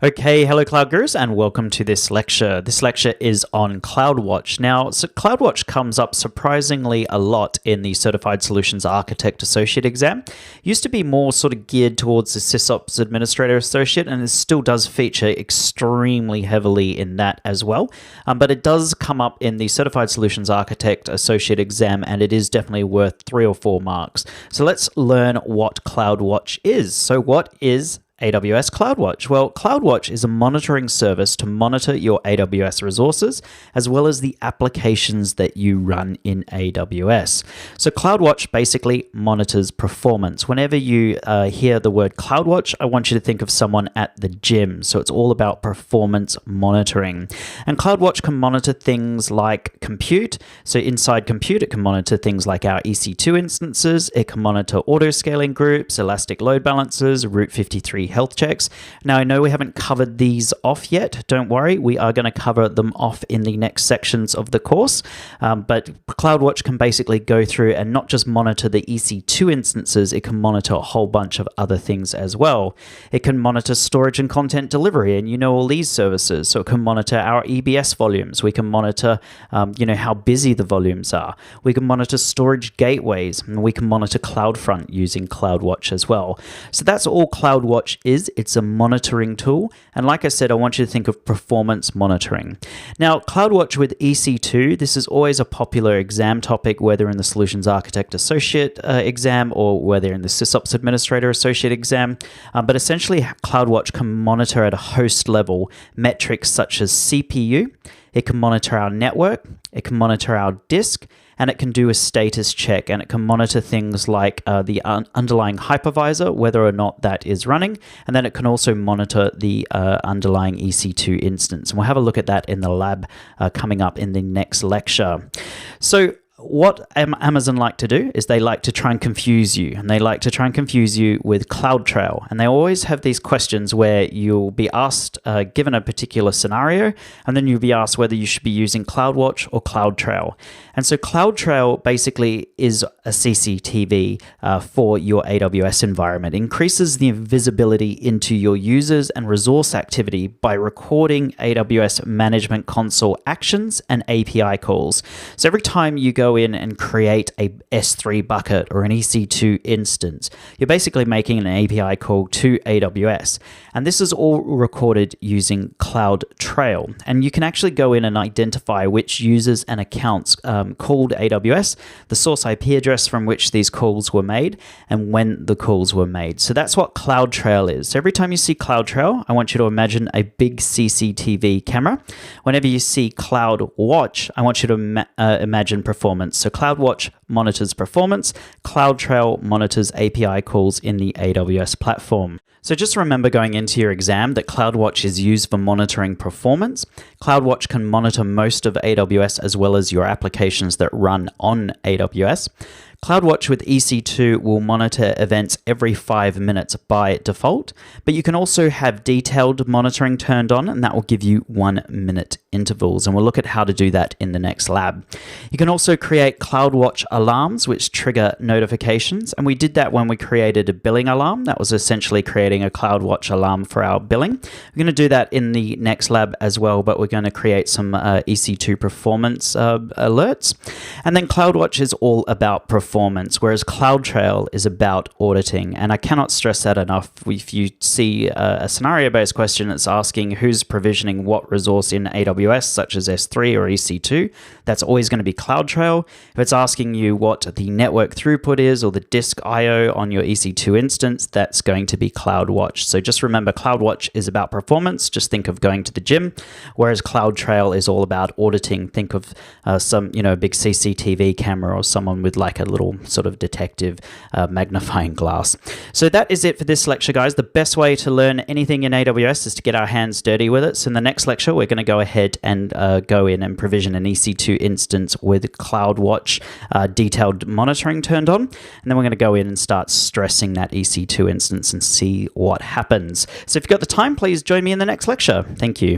Okay, hello Cloud Gurus and welcome to this lecture. This lecture is on CloudWatch. Now, CloudWatch comes up surprisingly a lot in the Certified Solutions Architect Associate exam. Used to be more sort of geared towards the SysOps Administrator Associate, and it still does feature extremely heavily in that as well. But it does come up in the Certified Solutions Architect Associate exam, and it is definitely worth 3 or 4 marks. So let's learn what CloudWatch is. So what is AWS CloudWatch? Well, CloudWatch is a monitoring service to monitor your AWS resources as well as the applications that you run in AWS. So CloudWatch basically monitors performance. Whenever you hear the word CloudWatch, I want you to think of someone at the gym. So it's all about performance monitoring. And CloudWatch can monitor things like compute. So inside compute, it can monitor things like our EC2 instances. It can monitor auto-scaling groups, elastic load balancers, Route 53 health checks. Now, I know we haven't covered these off yet. Don't worry, we are going to cover them off in the next sections of the course. But CloudWatch can basically go through and not just monitor the EC2 instances, it can monitor a whole bunch of other things as well. It can monitor storage and content delivery, and you know all these services. So it can monitor our EBS volumes. We can monitor, how busy the volumes are. We can monitor storage gateways, and we can monitor CloudFront using CloudWatch as well. So that's all CloudWatch is. It's a monitoring tool. And like I said, I want you to think of performance monitoring. Now, CloudWatch with EC2, this is always a popular exam topic, whether in the Solutions Architect Associate exam or whether in the SysOps Administrator Associate exam. But essentially, CloudWatch can monitor at a host level metrics such as CPU. It can monitor our network. It can monitor our disk. And it can do a status check, and it can monitor things like the underlying hypervisor, whether or not that is running, and then it can also monitor the underlying EC2 instance. And we'll have a look at that in the lab coming up in the next lecture. So what Amazon like to do is they like to try and confuse you, and they like to try and confuse you with CloudTrail. And they always have these questions where you'll be asked, given a particular scenario, and then you'll be asked whether you should be using CloudWatch or CloudTrail. And so CloudTrail basically is a CCTV for your AWS environment. It increases the visibility into your users and resource activity by recording AWS Management Console actions and API calls. So every time you go in and create a S3 bucket or an EC2 instance, you're basically making an API call to AWS. And this is all recorded using CloudTrail. And you can actually go in and identify which users and accounts called AWS, the source IP address from which these calls were made, and when the calls were made. So that's what CloudTrail is. So every time you see CloudTrail, I want you to imagine a big CCTV camera. Whenever you see CloudWatch, I want you to imagine performance. So CloudWatch monitors performance, CloudTrail monitors API calls in the AWS platform. So just remember going into your exam that CloudWatch is used for monitoring performance. CloudWatch can monitor most of AWS as well as your applications that run on AWS. CloudWatch with EC2 will monitor events every 5 minutes by default, but you can also have detailed monitoring turned on, and that will give you 1-minute intervals. And we'll look at how to do that in the next lab. You can also create CloudWatch alarms, which trigger notifications. And we did that when we created a billing alarm. That was essentially creating a CloudWatch alarm for our billing. We're going to do that in the next lab as well, but we're going to create some EC2 performance alerts. And then CloudWatch is all about performance, whereas CloudTrail is about auditing. And I cannot stress that enough. If you see a scenario-based question that's asking who's provisioning what resource in AWS, such as S3 or EC2, that's always going to be CloudTrail. If it's asking you what the network throughput is or the disk I/O on your EC2 instance, that's going to be CloudWatch. So just remember, CloudWatch is about performance. Just think of going to the gym, whereas CloudTrail is all about auditing. Think of some, big CCTV camera or someone with like a little sort of detective magnifying glass. So that is it for this lecture, guys. The best way to learn anything in AWS is to get our hands dirty with it. So in the next lecture, we're going to go ahead and go in and provision an EC2 instance with CloudWatch detailed monitoring turned on. And then we're going to go in and start stressing that EC2 instance and see what happens. So if you've got the time, please join me in the next lecture. Thank you.